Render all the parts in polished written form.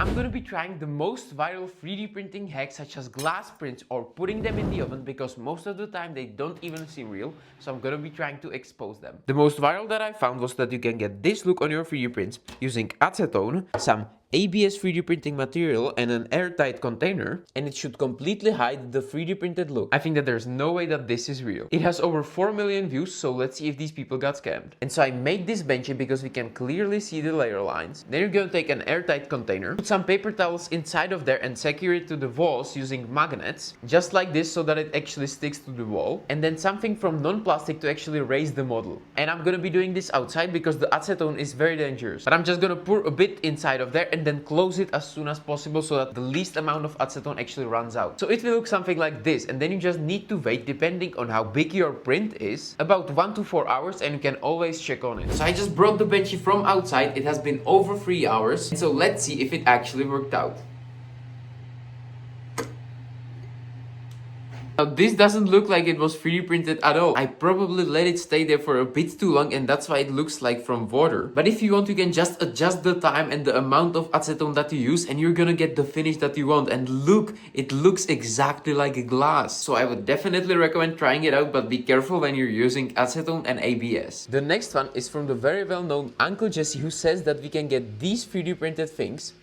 I'm gonna be trying the most viral 3D printing hacks such as glass prints or putting them in the oven because most of the time they don't even seem real, so I'm gonna be trying to expose them. The most viral that I found was that you can get this look on your 3D prints using acetone, some ABS 3D printing material and an airtight container, and it should completely hide the 3D printed look. I think that there's no way that this is real. It has over 4 million views, so let's see if these people got scammed. And so I made this benchy because we can clearly see the layer lines. Then you're gonna take an airtight container, put some paper towels inside of there and secure it to the walls using magnets, just like this so that it actually sticks to the wall, and then something from non-plastic to actually raise the model. And I'm gonna be doing this outside because the acetone is very dangerous. But I'm just gonna pour a bit inside of there and then close it as soon as possible so that the least amount of acetone actually runs out. So it will look something like this, and then you just need to wait, depending on how big your print is, about 1 to 4 hours, and you can always check on it. So I just brought the benchy from outside. It has been over 3 hours, so let's see if it actually worked out. Now this doesn't look like it was 3D printed at all. I probably let it stay there for a bit too long and that's why it looks like from water. But if you want, you can just adjust the time and the amount of acetone that you use and you're gonna get the finish that you want. And look, it looks exactly like a glass. So I would definitely recommend trying it out, but be careful when you're using acetone and ABS. The next one is from the very well-known Uncle Jesse, who says that we can get these 3D printed things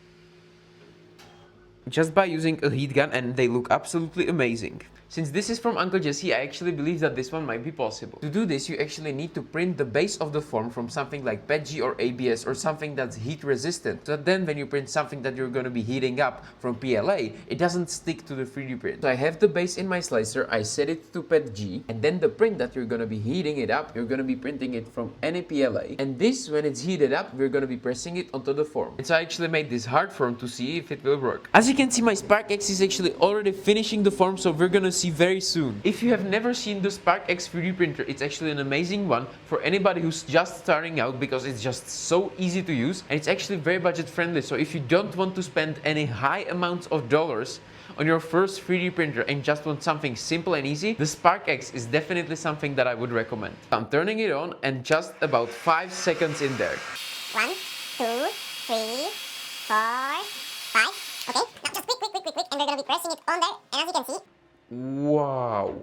just by using a heat gun and they look absolutely amazing. Since this is from Uncle Jesse, I actually believe that this one might be possible. To do this, you actually need to print the base of the form from something like PETG or ABS or something that's heat resistant. So that then when you print something that you're going to be heating up from PLA, it doesn't stick to the 3D print. So I have the base in my slicer, I set it to PETG, and then the print that you're going to be heating it up, you're going to be printing it from any PLA. And this, when it's heated up, we're going to be pressing it onto the form. And so I actually made this hard form to see if it will work. As you can see, my SparkX is actually already finishing the form, so we're going to see very soon. If you have never seen the SparkX 3D printer, it's actually an amazing one for anybody who's just starting out because it's just so easy to use and it's actually very budget friendly. So if you don't want to spend any high amounts of dollars on your first 3D printer and just want something simple and easy, the SparkX is definitely something that I would recommend. I'm turning it on and just about 5 seconds in there. 1, 2, 3, 4, 5. Okay, now just quick, and we're gonna be pressing it on there, and as you can see, wow.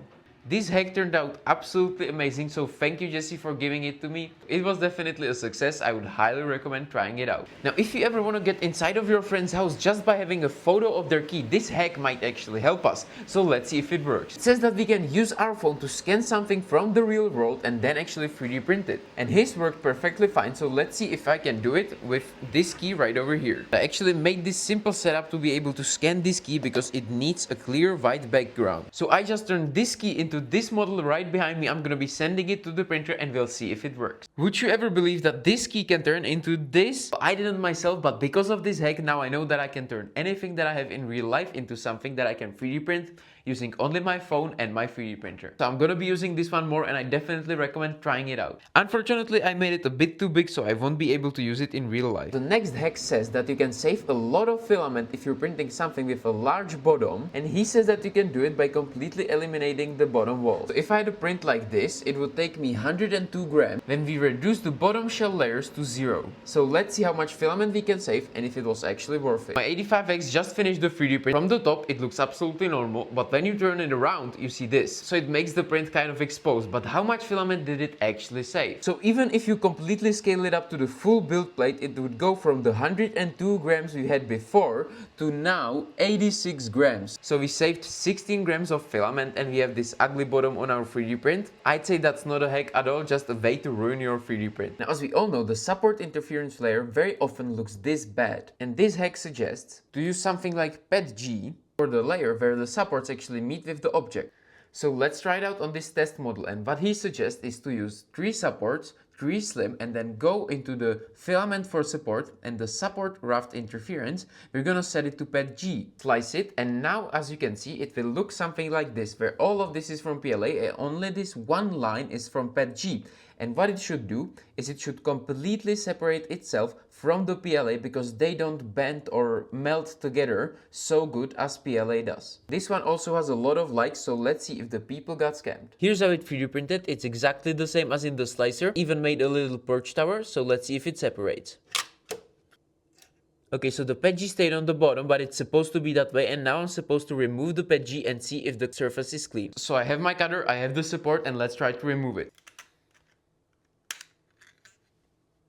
This hack turned out absolutely amazing, so thank you Jesse for giving it to me. It was definitely a success. I would highly recommend trying it out. Now if you ever want to get inside of your friend's house just by having a photo of their key, this hack might actually help us. So let's see if it works. It says that we can use our phone to scan something from the real world and then actually 3D print it. And his worked perfectly fine, so let's see if I can do it with this key right over here. I actually made this simple setup to be able to scan this key because it needs a clear white background. So I just turned this key into this model right behind me. I'm gonna be sending it to the printer and we'll see if it works. Would you ever believe that this key can turn into this? I didn't myself, but because of this hack, now I know that I can turn anything that I have in real life into something that I can 3D print using only my phone and my 3D printer. So I'm gonna be using this one more and I definitely recommend trying it out. Unfortunately, I made it a bit too big, so I won't be able to use it in real life. The next hack says that you can save a lot of filament if you're printing something with a large bottom, and he says that you can do it by completely eliminating the bottom wall. So if I had a print like this, it would take me 102 grams when we reduce the bottom shell layers to 0. So let's see how much filament we can save and if it was actually worth it. My 85X just finished the 3D print. From the top, it looks absolutely normal, but when you turn it around, you see this. So it makes the print kind of exposed, but how much filament did it actually save? So even if you completely scale it up to the full build plate, it would go from the 102 grams we had before to now 86 grams. So we saved 16 grams of filament and we have this ugly bottom on our 3D print. I'd say that's not a hack at all, just a way to ruin your 3D print. Now as we all know, the support interference layer very often looks this bad, and this hack suggests to use something like PETG for the layer where the supports actually meet with the object. So let's try it out on this test model, and what he suggests is to use 3 supports, 3 slim, and then go into the filament for support and the support raft interference. We're gonna set it to PETG, slice it, and now as you can see it will look something like this, where all of this is from PLA and only this one line is from PETG. And what it should do is it should completely separate itself from the PLA because they don't bend or melt together so good as PLA does. This one also has a lot of likes, so let's see if the people got scammed. Here's how it 3D printed. It's exactly the same as in the slicer. Even made a little perch tower, so let's see if it separates. Okay, so the PETG stayed on the bottom, but it's supposed to be that way, and now I'm supposed to remove the PETG and see if the surface is clean. So I have my cutter, I have the support, and let's try to remove it.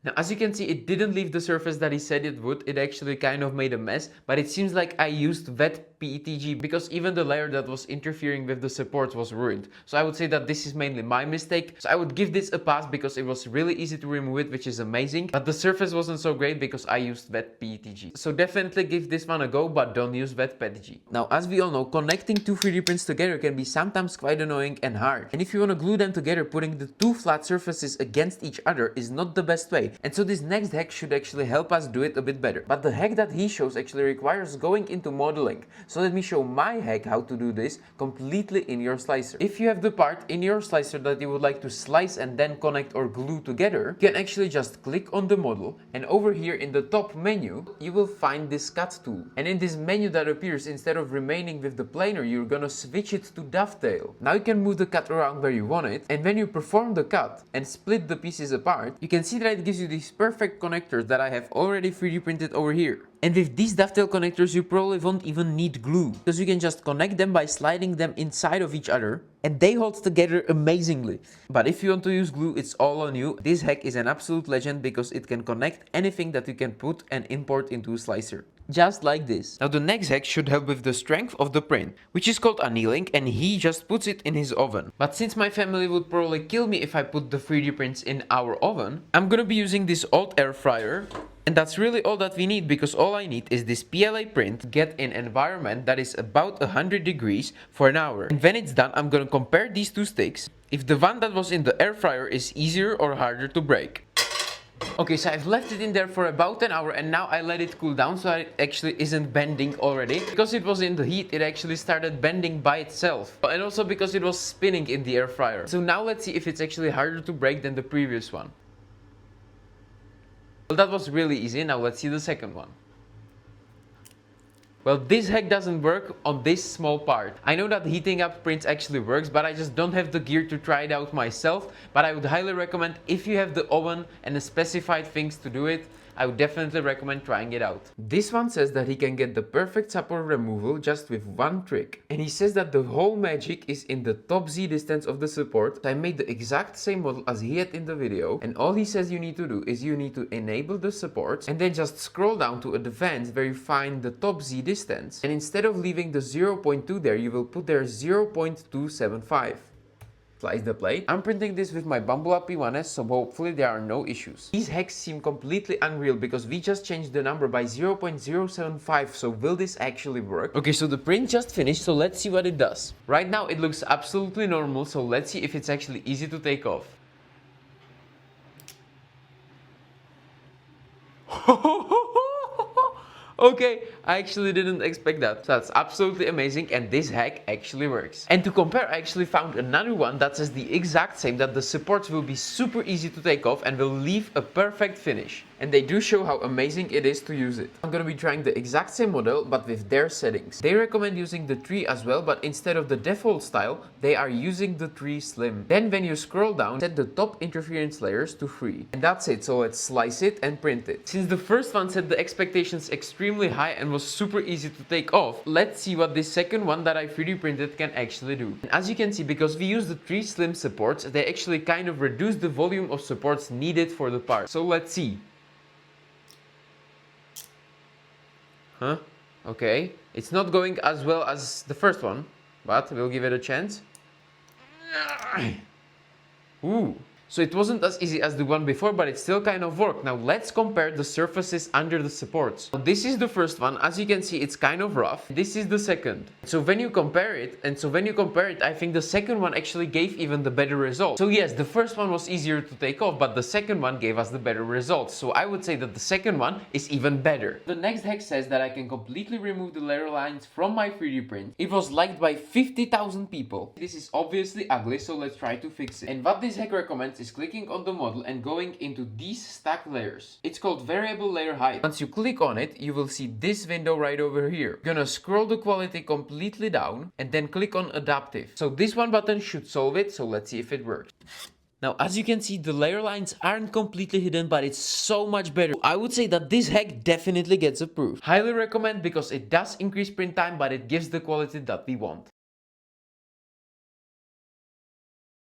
Now, as you can see, it didn't leave the surface that he said it would. It actually kind of made a mess, but it seems like I used wet PETG because even the layer that was interfering with the support was ruined. So I would say that this is mainly my mistake. So I would give this a pass because it was really easy to remove it, which is amazing. But the surface wasn't so great because I used wet PETG. So definitely give this one a go, but don't use wet PETG. Now, as we all know, connecting two 3D prints together can be sometimes quite annoying and hard. And if you want to glue them together, putting the two flat surfaces against each other is not the best way. And so this next hack should actually help us do it a bit better. But the hack that he shows actually requires going into modeling. So let me show my hack how to do this completely in your slicer. If you have the part in your slicer that you would like to slice and then connect or glue together, you can actually just click on the model, and over here in the top menu, you will find this cut tool. And in this menu that appears, instead of remaining with the planer, you're gonna switch it to Dovetail. Now you can move the cut around where you want it, and when you perform the cut and split the pieces apart, you can see that it gives you these perfect connectors that I have already 3D printed over here. And with these Dovetail connectors, you probably won't even need glue, because you can just connect them by sliding them inside of each other, and they hold together amazingly. But if you want to use glue, it's all on you. This hack is an absolute legend because it can connect anything that you can put and import into a slicer. Just like this. Now the next hack should help with the strength of the print, which is called annealing, and he just puts it in his oven. But since my family would probably kill me if I put the 3D prints in our oven, I'm gonna be using this old air fryer. And that's really all that we need, because all I need is this PLA print, get in environment that is about 100 degrees for an hour. And when it's done, I'm gonna compare these two sticks, if the one that was in the air fryer is easier or harder to break. Okay, so I've left it in there for about an hour, and now I let it cool down so that it actually isn't bending already. Because it was in the heat, it actually started bending by itself. And also because it was spinning in the air fryer. So now let's see if it's actually harder to break than the previous one. Well, that was really easy. Now let's see the second one. Well, this hack doesn't work on this small part. I know that heating up prints actually works, but I just don't have the gear to try it out myself. But I would highly recommend, if you have the oven and the specified things to do it, I would definitely recommend trying it out. This one says that he can get the perfect support removal just with one trick. And he says that the whole magic is in the top Z distance of the support. I made the exact same model as he had in the video. And all he says you need to do is you need to enable the supports and then just scroll down to advanced where you find the top Z distance. And instead of leaving the 0.2 there, you will put there 0.275. Slice the plate. I'm printing this with my Bamboula P1S, so hopefully there are no issues. These hacks seem completely unreal because we just changed the number by 0.075, so will this actually work? Okay, so the print just finished, so let's see what it does. Right now it looks absolutely normal, so let's see if it's actually easy to take off. Okay, I actually didn't expect that. So that's absolutely amazing, and this hack actually works. And to compare, I actually found another one that says the exact same, that the supports will be super easy to take off and will leave a perfect finish. And they do show how amazing it is to use it. I'm gonna be trying the exact same model, but with their settings. They recommend using the 3 as well, but instead of the default style, they are using the 3 Slim. Then when you scroll down, set the top interference layers to 3. And that's it, so let's slice it and print it. Since the first one set the expectations extremely high and was super easy to take off, let's see what this second one that I 3D printed can actually do. And as you can see, because we use the 3 Slim supports, they actually kind of reduce the volume of supports needed for the part. So let's see. Huh? Okay. It's not going as well as the first one, but we'll give it a chance. Ooh. So it wasn't as easy as the one before, but it still kind of worked. Now let's compare the surfaces under the supports. So this is the first one. As you can see, it's kind of rough. This is the second. So when you compare it, I think the second one actually gave even the better result. So yes, the first one was easier to take off, but the second one gave us the better results. So I would say that the second one is even better. The next hack says that I can completely remove the layer lines from my 3D print. It was liked by 50,000 people. This is obviously ugly, so let's try to fix it. And what this hack recommends is clicking on the model and going into these stacked layers. It's called variable layer height. Once you click on it, you will see this window right over here. You're gonna scroll the quality completely down and then click on adaptive. So this one button should solve it, so let's see if it works. Now, as you can see, the layer lines aren't completely hidden, but it's so much better. I would say that this hack definitely gets approved. Highly recommend because it does increase print time, but it gives the quality that we want.